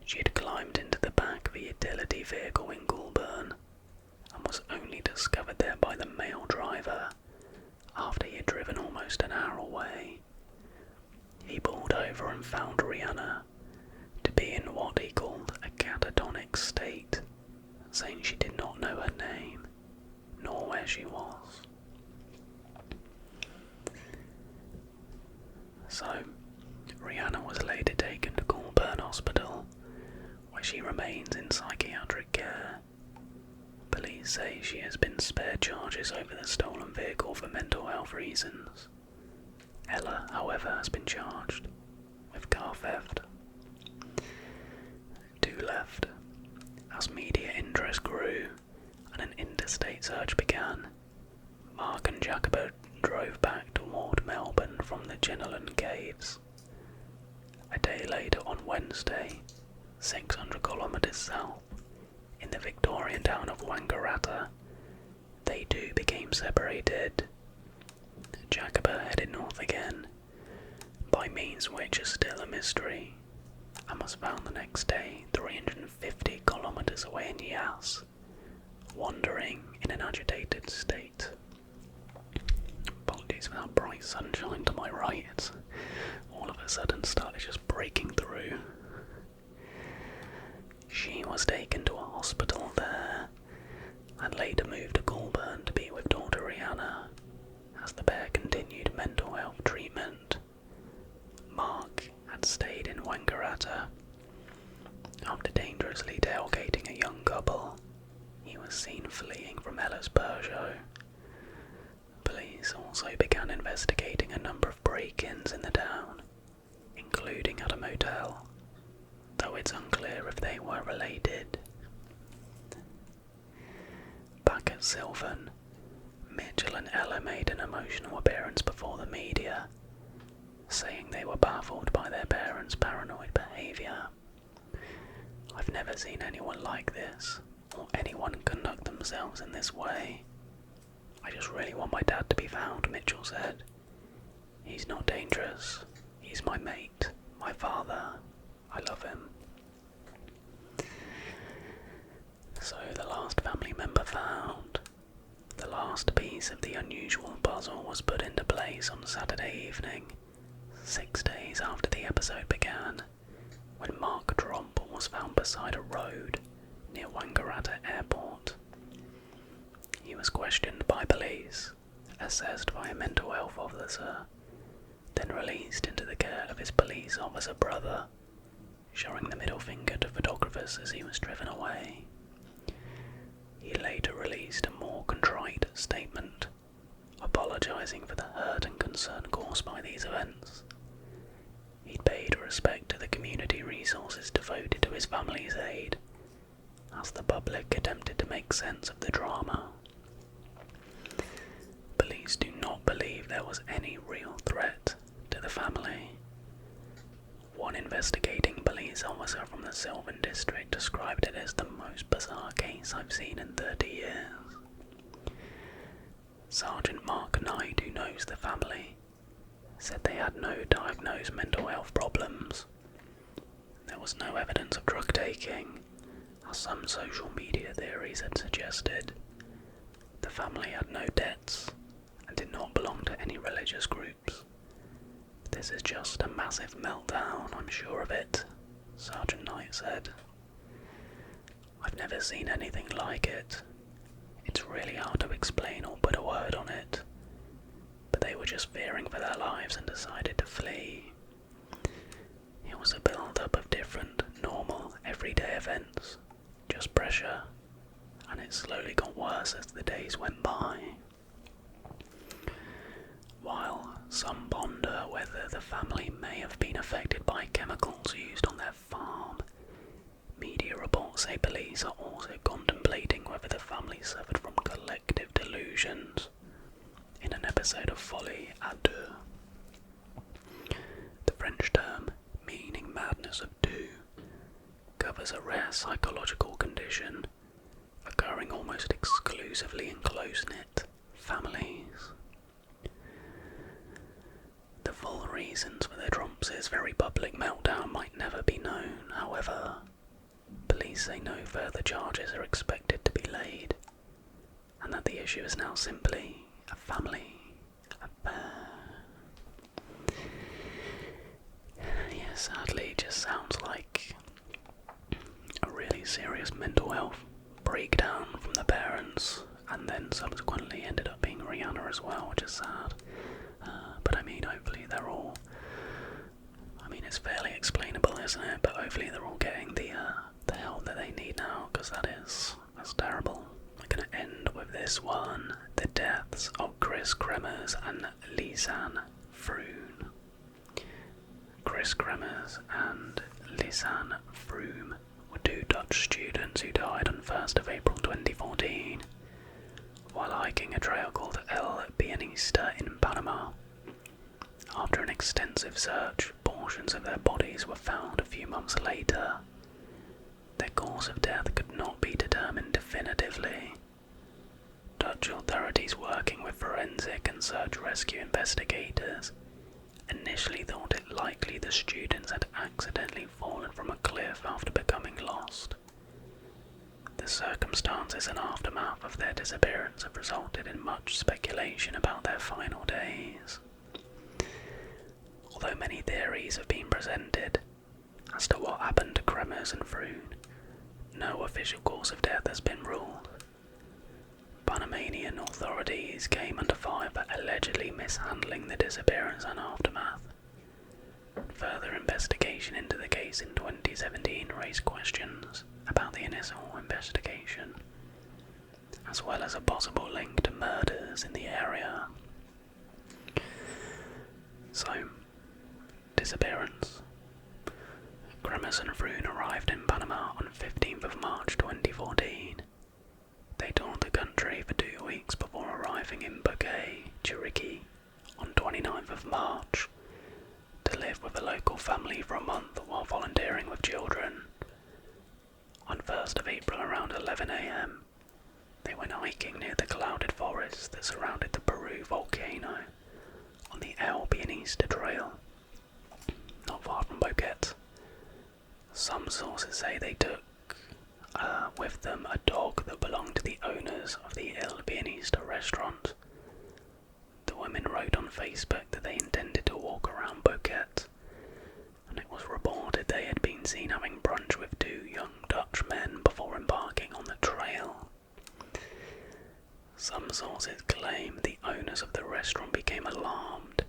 She had climbed into the back of a utility vehicle in Goulburn and was only discovered there by the male driver after he had driven almost an hour away. He pulled over and found Rihanna to be in what he called a catatonic state, saying she did not know her name, nor where she was. So, Rihanna was later taken to Goulburn Hospital, where she remains in psychiatric care. Police say she has been spared charges over the stolen vehicle for mental health reasons. Ella, however, has been charged with car theft. Two left. As media interest grew and an interstate search began, Mark and Jacobo drove back toward Melbourne from the Jenolan Caves. A day later on Wednesday, 600 kilometres south, in the Victorian town of Wangaratta, they too became separated. Jacobo headed north again, by means which is still a mystery, and was found the next day 350 kilometres away in Yass, wandering in an agitated state. Apologies for that bright sunshine to my right. It's all of a sudden started just breaking through. She was taken to a hospital there, and later moved to Goulburn to be with daughter Rihanna, as the pair continued mental health treatment. Mark had stayed in Wangaratta. After dangerously tailgating a young couple, he was seen fleeing from Ella's Peugeot. Police also began investigating a number of break-ins in the town, including at a motel, though it's unclear if they were related. Back at Sylvan, Mitchell and Ella made an emotional appearance before the media, saying they were baffled by their parents' paranoid behaviour. "I've never seen anyone like this, or anyone conduct themselves in this way. I just really want my dad to be found," Mitchell said. "He's not dangerous. He's my mate, my father. I love him." So the last family member found. The last piece of the unusual puzzle was put into place on Saturday evening, 6 days after the episode began, when Mark Tromp was found beside a road near Wangaratta Airport. He was questioned by police, assessed by a mental health officer, then released into the care of his police officer brother, showing the middle finger to photographers as he was driven away. He later released a more contrite statement, apologising for the hurt and concern caused by these events. He'd paid respect to the community resources devoted to his family's aid, as the public attempted to make sense of the drama. Police do not believe there was any real threat to the family. One investigating police officer from the Sylvan district described it as the most bizarre case I've seen in 30 years. Sergeant Mark Knight, who knows the family, said they had no diagnosed mental health problems. There was no evidence of drug taking, as some social media theories had suggested. The family had no debts and did not belong to any religious groups. "This is just a massive meltdown, I'm sure of it," Sergeant Knight said. "I've never seen anything like it. It's really hard to explain or put a word on it. But they were just fearing for their lives and decided to flee. It was a build-up of different, normal, everyday events, just pressure, and it slowly got worse as the days went by." While some ponder whether the family may have been affected by chemicals used on their farm, media reports say police are also contemplating whether the family suffered from collective delusions in an episode of Folie à Deux. The French term, meaning madness of two, covers a rare psychological condition occurring almost exclusively in close-knit families. The full reasons for the Tromp cause's very public meltdown might never be known, however, police say no further charges are expected to be laid, and that the issue is now simply a family affair. Yeah, sadly, it just sounds like a really serious mental health breakdown from the parents, and then subsequently ended up being Rihanna as well, which is sad. But I mean, hopefully they're all, it's fairly explainable, isn't it? But hopefully they're all getting the help that they need now, because that's terrible. We're going to end with this one: the deaths of Kris Kremers and Lisanne Froon. Kris Kremers and Lisanne Froon were two Dutch students who died on 1st of April 2014 while hiking a trail called El Pianista in Panama. After an extensive search, portions of their bodies were found a few months later. Their cause of death could not be determined definitively. Dutch authorities working with forensic and search-rescue investigators initially thought it likely the students had accidentally fallen from a cliff after becoming lost. The circumstances and aftermath of their disappearance have resulted in much speculation about their final days. Although many theories have been presented as to what happened to Kremers and Froon, no official cause of death has been ruled. Panamanian authorities came under fire for allegedly mishandling the disappearance and aftermath. Further investigation into the case in 2017 raised questions about the initial investigation, as well as a possible link to murders in the area. So, disappearance. Kremers and Froon arrived in Panama on 15th of March 2014. They toured the country for 2 weeks before arriving in Bouquet, Chiriquí, on 29th of March, to live with a local family for a month while volunteering with children. On 1st of April around 11 AM, they went hiking near the clouded forest that surrounded the Peru volcano on the El Pianista Trail, not far from Bouquet. Some sources say they took with them a dog that belonged to the owners of the El Pianista restaurant. The women wrote on Facebook that they intended to walk around Bouquet, and it was reported they had been seen having brunch with 2 young Dutch men before embarking on the trail. Some sources claim the owners of the restaurant became alarmed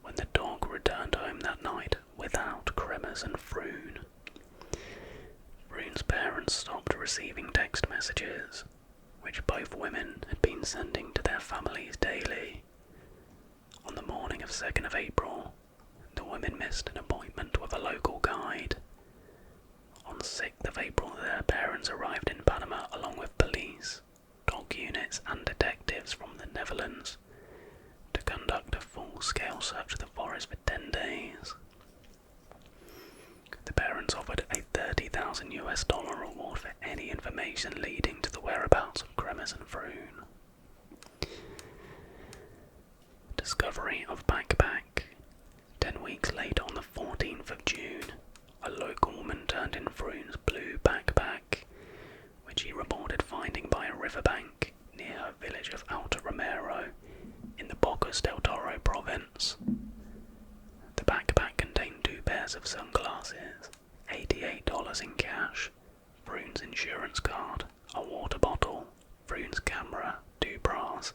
when the dog returned home that night without Kremers and Froon. Froon's parents stopped receiving text messages, which both women had been sending to their families daily. On the morning of 2nd of April, the women missed an appointment with a local guide. On 6th of April, their parents arrived in Panama along with police, dog units and detectives from the Netherlands to conduct a full-scale search of the forest for 10 days. The parents offered a $30,000 reward for any information leading to the whereabouts of Kremers and Froon. Discovery of backpack. 10 weeks later, on the 14th of June, a local woman turned in Froon's blue backpack, which he reported finding by a riverbank near her village of Alto Romero in the Bocas del Toro province. The backpack contained 2 pairs of sunglasses, $88 in cash, Froon's insurance card, a water bottle, Froon's camera, 2 bras,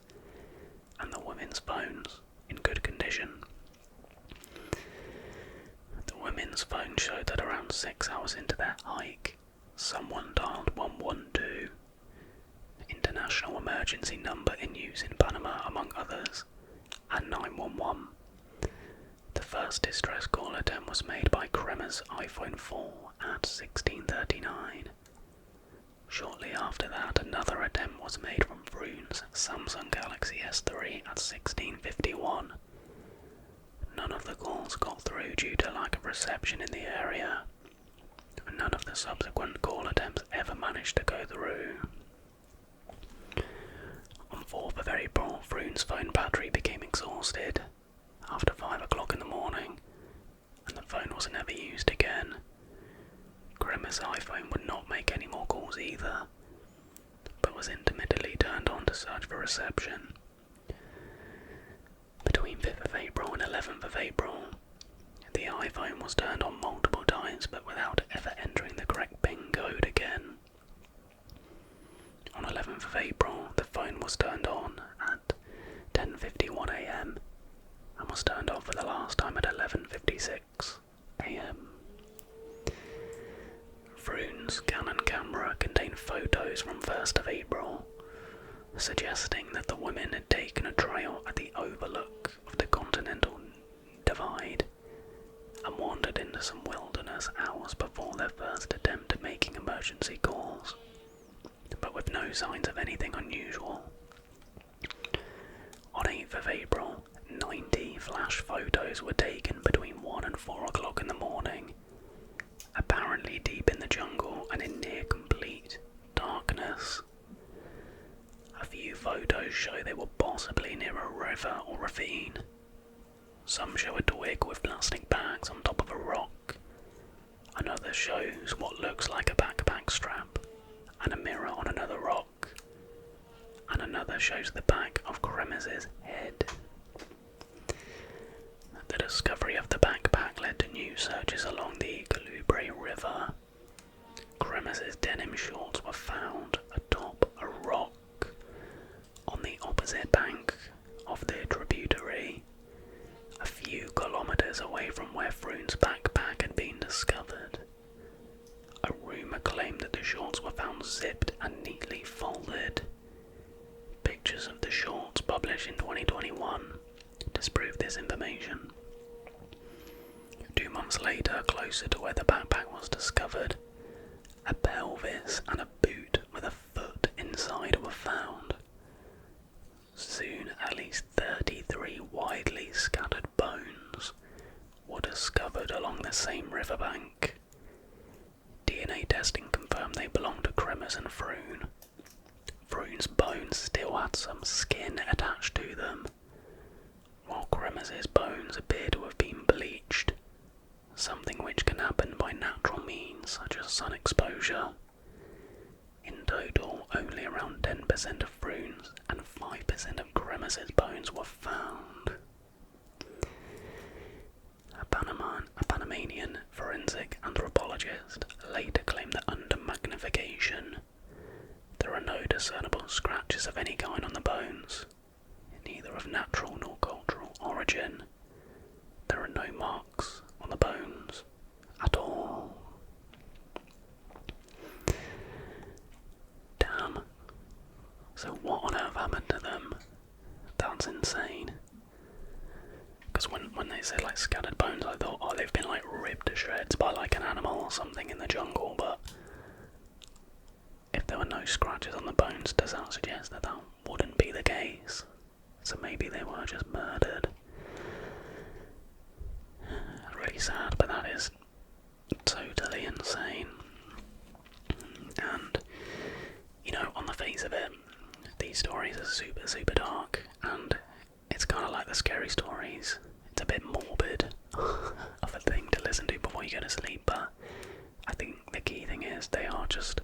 and the women's phones in good condition. The women's phone showed that around 6 hours into their hike, someone dialed 112, international emergency number in use in Panama among others, and 911. The first distress call attempt was made by Kremers' iPhone 4 at 16:39. Shortly after that, another attempt was made from Froon's Samsung Galaxy S3 at 16:51. None of the calls got through due to lack of reception in the area, and none of the subsequent call attempts ever managed to go through. On 4th of April, Froon's phone battery became exhausted after 5 o'clock in the morning, and the calls either, but was intermittently turned on to search for reception. Between 5th of April and 11th of April, the iPhone was turned on multiple times but without ever entering the correct PIN code again. On 11th of April, the phone was turned on at 10:51 AM and was turned off for the last time at 11:56 AM. Froon's Canon camera contained photos from 1st of April, suggesting that the women had taken a trail at the overlook of the Continental Divide and wandered into some wilderness hours before their first attempt at making emergency calls, but with no signs of anything unusual. On 8th of April, 90 flash photos were taken between 1 and 4 o'clock in the morning, apparently deep in the jungle and in near complete darkness. A few photos show they were possibly near a river or ravine. Some show a twig with plastic bags on top of a rock. Another shows what looks like a backpack strap and a mirror on another rock. And another shows the back of Kremers' head. The discovery of the backpack led to new searches along the Colubre River. Kremers' denim shorts were found atop a rock on the opposite bank of the tributary, a few kilometers away from where Froon's backpack had been discovered. A rumour claimed that the shorts were found zipped and neatly folded. Pictures of the shorts published in 2021 disproved this information. 2 months later, closer to where the backpack was discovered, a pelvis and a boot with a foot inside were found. Soon, at least 33 widely scattered bones were discovered along the same riverbank. DNA testing confirmed they belonged to Kremers and Froon. Froon's bones still had some skin attached to them, while Kremers' bones appear to have been bleached, something which can happen by natural means such as sun exposure. In total, only around 10% of Froon's and 5% of Kremers' bones were found. A Panamanian forensic anthropologist later claimed that under magnification, there are no discernible scratches of any kind on the bones, neither of natural nor cultural origin. There are no marks on the bones at all. Damn. So what on earth happened to them? That's insane. Because when they said like scattered bones, I thought, oh, they've been like ripped to shreds by like an animal or something in the jungle, but if there were no scratches on the bones, does that suggest that that wouldn't be the case? So maybe they were just murdered. Really sad, but that is totally insane. And, you know, on the face of it, these stories are super, super dark, and it's kind of like the scary stories. It's a bit morbid of a thing to listen to before you go to sleep, but I think the key thing is they are just